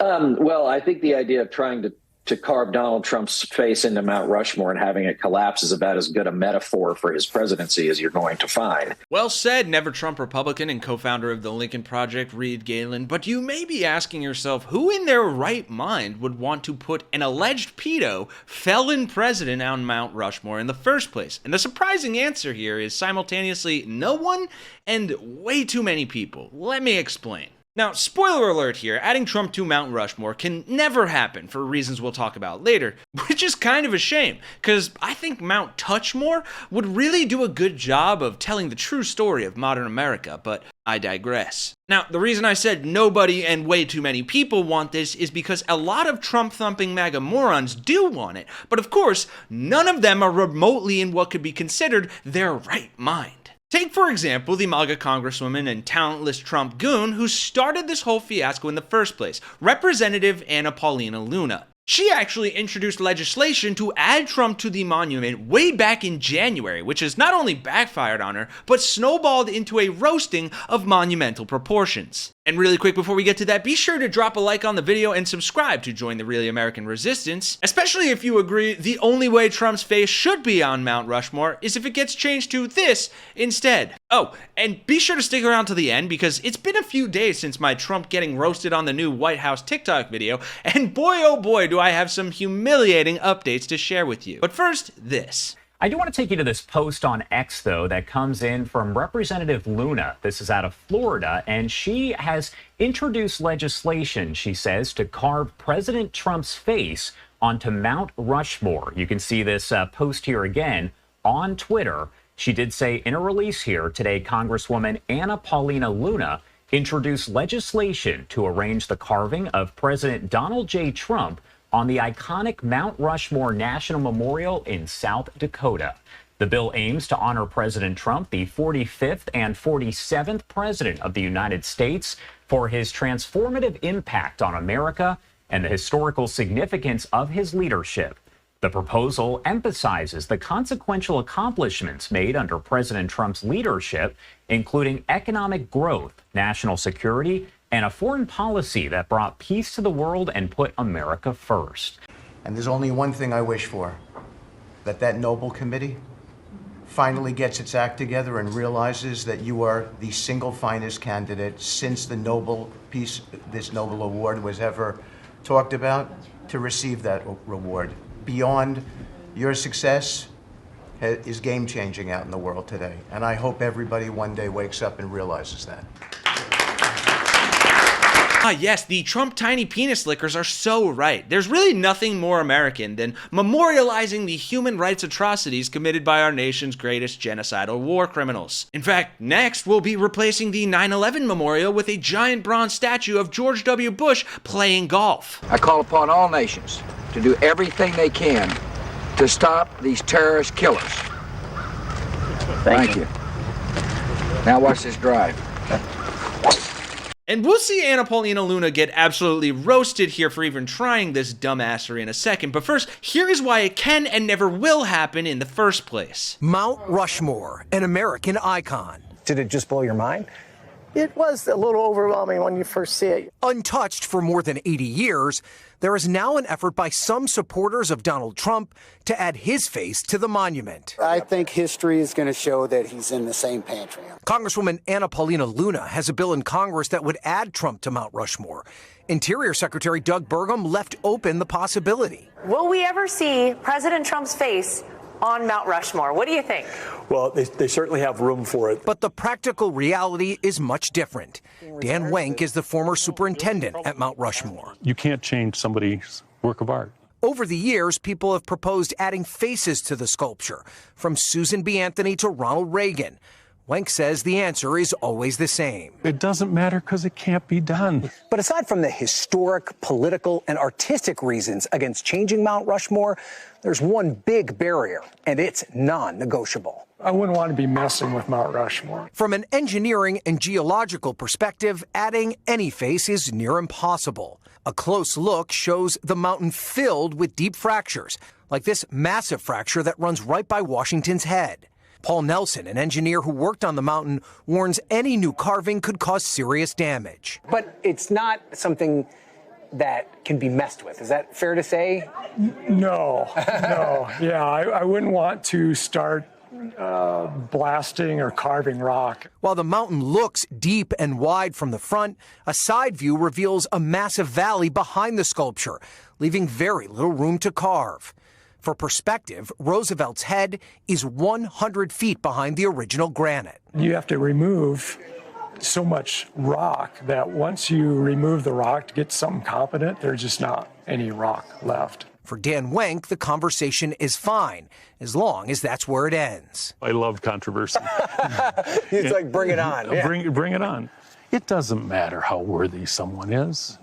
Well, I think the idea of trying to carve Donald Trump's face into Mount Rushmore and having it collapse is about as good a metaphor for his presidency as you're going to find. Well said, Never Trump Republican and co-founder of the Lincoln Project, Reed Galen. But you may be asking yourself, who in their right mind would want to put an alleged pedo felon president on Mount Rushmore in the first place? And the surprising answer here is simultaneously no one and way too many people. Let me explain. Now, spoiler alert here, adding Trump to Mount Rushmore can never happen for reasons we'll talk about later, which is kind of a shame, because I think Mount Touchmore would really do a good job of telling the true story of modern America, but I digress. Now, the reason I said nobody and way too many people want this is because a lot of Trump-thumping MAGA morons do want it, but of course, none of them are remotely in what could be considered their right mind. Take, for example, the MAGA congresswoman and talentless Trump goon who started this whole fiasco in the first place, Representative Paulina Luna. She actually introduced legislation to add Trump to the monument way back in January, which has not only backfired on her, but snowballed into a roasting of monumental proportions. And really quick before we get to that, be sure to drop a like on the video and subscribe to join the Really American Resistance, especially if you agree the only way Trump's face should be on Mount Rushmore is if it gets changed to this instead. Oh, and be sure to stick around to the end because it's been a few days since my Trump getting roasted on the new White House TikTok video, and boy oh boy do I have some humiliating updates to share with you. But first, this. I do want to take you to this post on X, though, that comes in from Representative Luna. This is out of Florida, and she has introduced legislation, she says, to carve President Trump's face onto Mount Rushmore. You can see this post here again on Twitter. She did say in a release here today, Congresswoman Paulina Luna introduced legislation to arrange the carving of President Donald J. Trump on the iconic Mount Rushmore National Memorial in South Dakota. The bill aims to honor President Trump, the 45th and 47th President of the United States, for his transformative impact on America and the historical significance of his leadership. The proposal emphasizes the consequential accomplishments made under President Trump's leadership, including economic growth, national security, and a foreign policy that brought peace to the world and put America first. And there's only one thing I wish for, that noble committee finally gets its act together and realizes that you are the single finest candidate since the this Nobel Award was ever talked about to receive that reward. Beyond your success is game-changing out in the world today. And I hope everybody one day wakes up and realizes that. Ah yes, the Trump tiny penis lickers are so right. There's really nothing more American than memorializing the human rights atrocities committed by our nation's greatest genocidal war criminals. In fact, next we'll be replacing the 9/11 memorial with a giant bronze statue of George W. Bush playing golf. I call upon all nations to do everything they can to stop these terrorist killers. Thank you. Now watch this drive. And we'll see Paulina Luna get absolutely roasted here for even trying this dumbassery in a second, but first, here is why it can and never will happen in the first place. Mount Rushmore, an American icon. Did it just blow your mind? It was a little overwhelming when you first see it. Untouched for more than 80 years, there is now an effort by some supporters of Donald Trump to add his face to the monument. I think history is going to show that he's in the same pantry. Congresswoman Paulina Luna has a bill in Congress that would add Trump to Mount Rushmore. Interior Secretary Doug Burgum left open the possibility. Will we ever see President Trump's face on Mount Rushmore? What do you think? Well, they certainly have room for it. But the practical reality is much different. Dan Wenk is the former superintendent at Mount Rushmore. You can't change somebody's work of art. Over the years, people have proposed adding faces to the sculpture, from Susan B. Anthony to Ronald Reagan. Wenk says the answer is always the same. It doesn't matter because it can't be done. But aside from the historic, political, and artistic reasons against changing Mount Rushmore, there's one big barrier, and it's non-negotiable. I wouldn't want to be messing with Mount Rushmore. From an engineering and geological perspective, adding any face is near impossible. A close look shows the mountain filled with deep fractures, like this massive fracture that runs right by Washington's head. Paul Nelson, an engineer who worked on the mountain, warns any new carving could cause serious damage. But it's not something that can be messed with. Is that fair to say? No. Yeah, I wouldn't want to start blasting or carving rock. While the mountain looks deep and wide from the front, a side view reveals a massive valley behind the sculpture, leaving very little room to carve. For perspective, Roosevelt's head is 100 feet behind the original granite. You have to remove so much rock that once you remove the rock to get something competent, there's just not any rock left. For Dan Wenk, the conversation is fine, as long as that's where it ends. I love controversy. He's like, bring it on. Yeah. Bring it on. It doesn't matter how worthy someone is.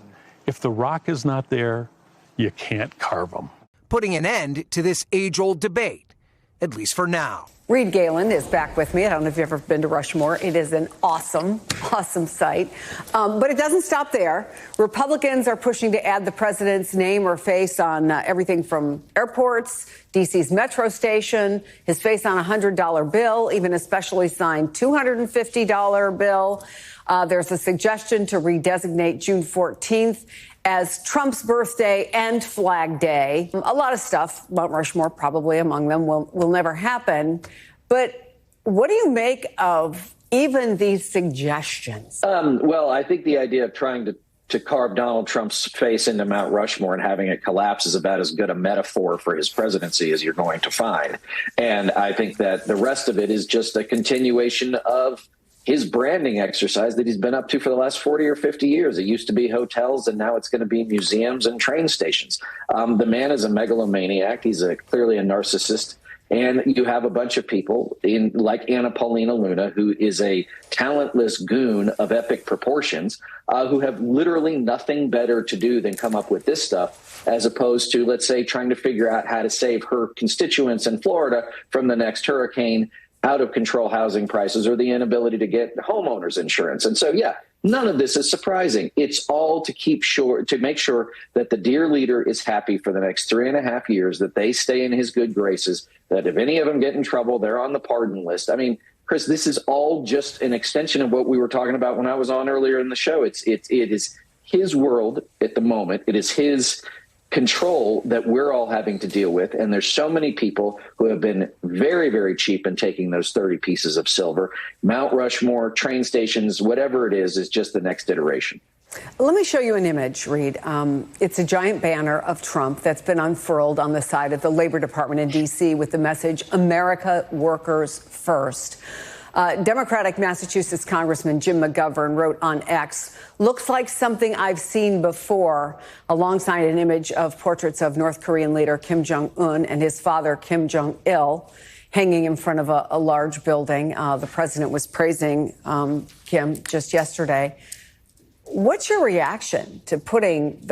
If the rock is not there, you can't carve them. Putting an end to this age-old debate, at least for now. Reed Galen is back with me. I don't know if you've ever been to Rushmore. It is an awesome site. But it doesn't stop there. Republicans are pushing to add the president's name or face on everything from airports, D.C.'s metro station, his face on a $100 bill, even a specially signed $250 bill. There's a suggestion to redesignate June 14th as Trump's birthday and Flag Day. A lot of stuff, Mount Rushmore probably among them, will never happen. But what do you make of even these suggestions? Well, I think the idea of trying to carve Donald Trump's face into Mount Rushmore and having it collapse is about as good a metaphor for his presidency as you're going to find. And I think that the rest of it is just a continuation of his branding exercise that he's been up to for the last 40 or 50 years. It used to be hotels, and now it's going to be museums and train stations. The man is a megalomaniac. He's clearly a narcissist. And you have a bunch of people like Paulina Luna, who is a talentless goon of epic proportions, who have literally nothing better to do than come up with this stuff, as opposed to, let's say, trying to figure out how to save her constituents in Florida from the next hurricane, out of control housing prices, or the inability to get homeowners insurance. And so, yeah, none of this is surprising. It's all to make sure that the dear leader is happy for the next 3.5 years, that they stay in his good graces, that if any of them get in trouble, they're on the pardon list. I mean, Chris, this is all just an extension of what we were talking about when I was on earlier in the show. It is his world at the moment. It is his control that we're all having to deal with. And there's so many people who have been very, very cheap in taking those 30 pieces of silver. Mount Rushmore, train stations, whatever it is just the next iteration. Let me show you an image, Reed. It's a giant banner of Trump that's been unfurled on the side of the Labor Department in D.C. with the message, America Workers First. Democratic Massachusetts Congressman Jim McGovern wrote on X, looks like something I've seen before, alongside an image of portraits of North Korean leader Kim Jong-un and his father, Kim Jong-il, hanging in front of a large building. The president was praising Kim just yesterday. What's your reaction to putting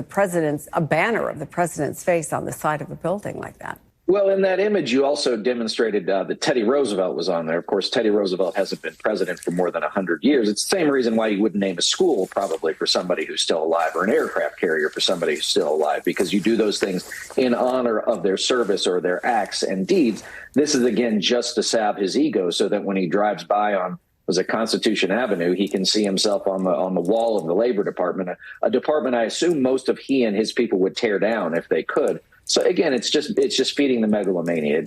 a banner of the president's face on the side of a building like that? Well, in that image, you also demonstrated that Teddy Roosevelt was on there. Of course, Teddy Roosevelt hasn't been president for more than 100 years. It's the same reason why you wouldn't name a school probably for somebody who's still alive, or an aircraft carrier for somebody who's still alive, because you do those things in honor of their service or their acts and deeds. This is, again, just to salve his ego so that when he drives by on Constitution Avenue, he can see himself on the wall of the Labor Department, a department I assume most of he and his people would tear down if they could. So again, it's just feeding the megalomania.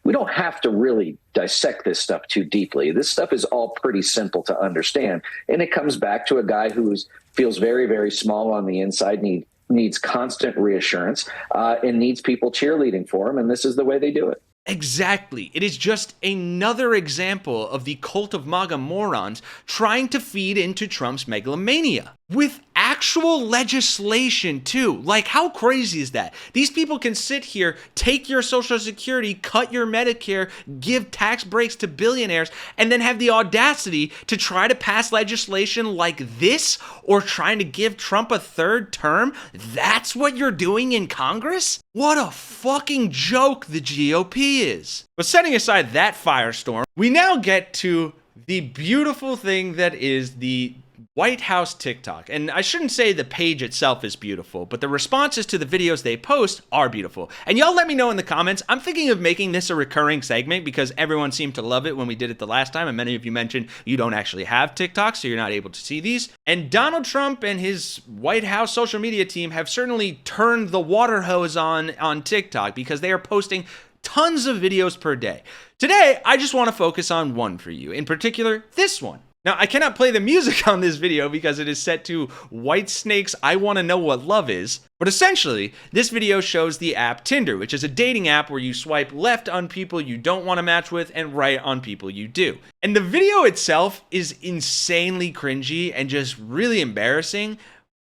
We don't have to really dissect this stuff too deeply. This stuff is all pretty simple to understand, and it comes back to a guy who feels very, very small on the inside, needs constant reassurance, and needs people cheerleading for him. And this is the way they do it. Exactly. It is just another example of the cult of MAGA morons trying to feed into Trump's megalomania. With actual legislation, too. Like, how crazy is that? These people can sit here, take your Social Security, cut your Medicare, give tax breaks to billionaires, and then have the audacity to try to pass legislation like this, or trying to give Trump a third term? That's what you're doing in Congress? What a fucking joke the GOP is. But setting aside that firestorm, we now get to the beautiful thing that is the White House TikTok. And I shouldn't say the page itself is beautiful, but the responses to the videos they post are beautiful. And y'all let me know in the comments. I'm thinking of making this a recurring segment because everyone seemed to love it when we did it the last time. And many of you mentioned you don't actually have TikTok, so you're not able to see these. And Donald Trump and his White House social media team have certainly turned the water hose on TikTok because they are posting tons of videos per day. Today, I just want to focus on one for you, in particular, this one. Now, I cannot play the music on this video because it is set to Whitesnake's I Wanna Know What Love Is, but essentially, this video shows the app Tinder, which is a dating app where you swipe left on people you don't want to match with and right on people you do. And the video itself is insanely cringy and just really embarrassing,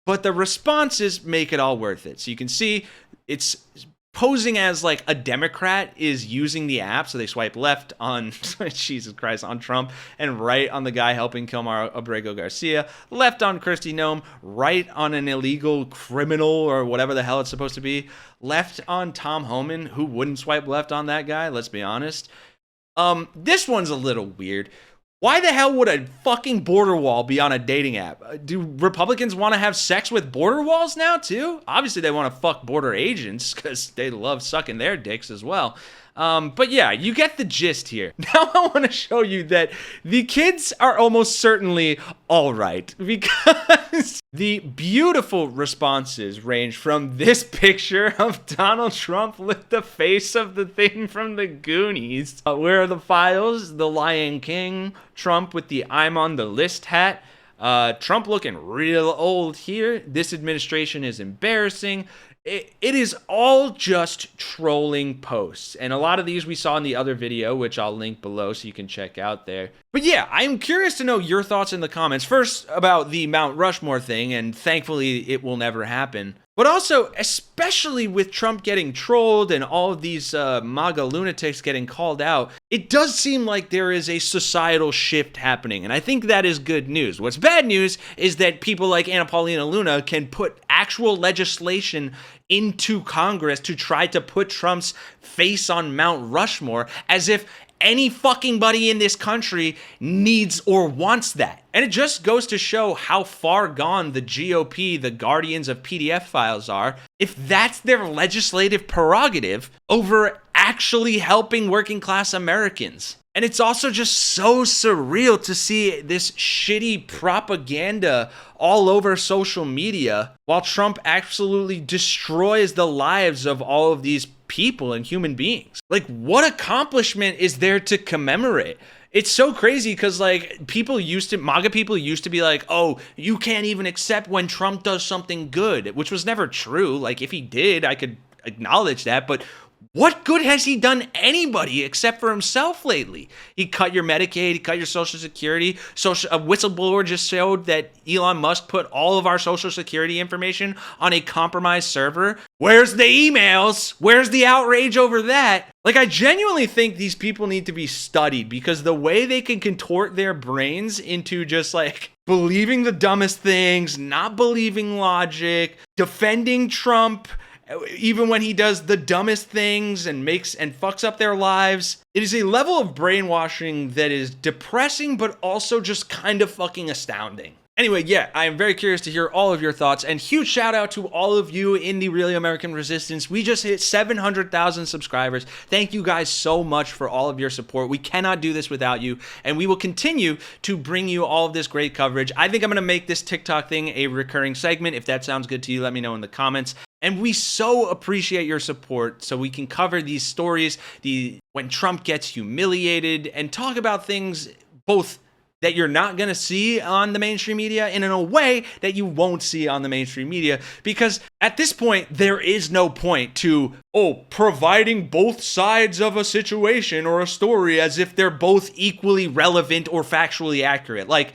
but the responses make it all worth it. So you can see it's posing as like a Democrat is using the app, so they swipe left on Jesus Christ, on Trump, and right on the guy helping kill Mara Abrego Garcia, left on Kristi Noem, right on an illegal criminal or whatever the hell it's supposed to be, left on Tom Homan, who wouldn't swipe left on that guy, let's be honest. This one's a little weird. Why the hell would a fucking border wall be on a dating app? Do Republicans want to have sex with border walls now too? Obviously they want to fuck border agents because they love sucking their dicks as well. But yeah, you get the gist here. Now I want to show you that the kids are almost certainly all right because the beautiful responses range from this picture of Donald Trump with the face of the thing from the Goonies. Where are the files? The Lion King. Trump with the I'm on the list hat. Trump looking real old here. This administration is embarrassing. It is all just trolling posts. And a lot of these we saw in the other video, which I'll link below so you can check out there. But yeah, I'm curious to know your thoughts in the comments. First, about the Mount Rushmore thing, and thankfully it will never happen. But also, especially with Trump getting trolled and all of these MAGA lunatics getting called out, it does seem like there is a societal shift happening. And I think that is good news. What's bad news is that people like Paulina Luna can put actual legislation into Congress to try to put Trump's face on Mount Rushmore as if any fucking buddy in this country needs or wants that. And it just goes to show how far gone the GOP, the guardians of PDF files, are, if that's their legislative prerogative over actually helping working class Americans. And it's also just so surreal to see this shitty propaganda all over social media while Trump absolutely destroys the lives of all of these people and human beings. Like, what accomplishment is there to commemorate? It's so crazy because, like, MAGA people used to be like, oh, you can't even accept when Trump does something good, which was never true. Like, if he did, I could acknowledge that, but what good has he done anybody except for himself lately? He cut your Medicaid, he cut your Social Security. A whistleblower just showed that Elon Musk put all of our Social Security information on a compromised server. Where's the emails? Where's the outrage over that? Like, I genuinely think these people need to be studied because the way they can contort their brains into just like believing the dumbest things, not believing logic, defending Trump even when he does the dumbest things and fucks up their lives. It is a level of brainwashing that is depressing, but also just kind of fucking astounding. Anyway, yeah, I am very curious to hear all of your thoughts, and huge shout out to all of you in the Really American Resistance. We just hit 700,000 subscribers. Thank you guys so much for all of your support. We cannot do this without you, and we will continue to bring you all of this great coverage. I think I'm going to make this TikTok thing a recurring segment. If that sounds good to you, let me know in the comments. And we so appreciate your support so we can cover these stories, when Trump gets humiliated, and talk about things both that you're not going to see on the mainstream media and in a way that you won't see on the mainstream media. Because at this point, there is no point to, providing both sides of a situation or a story as if they're both equally relevant or factually accurate. Like,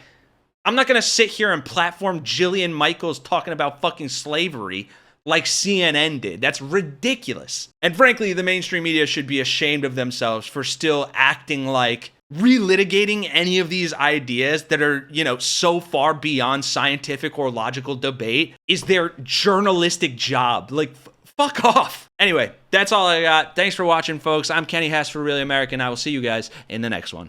I'm not going to sit here and platform Jillian Michaels talking about fucking slavery like CNN did. That's ridiculous. And frankly, the mainstream media should be ashamed of themselves for still acting like relitigating any of these ideas that are, so far beyond scientific or logical debate is their journalistic job. Like, fuck off. Anyway, that's all I got. Thanks for watching, folks. I'm Kenny Hesse for Really American. I will see you guys in the next one.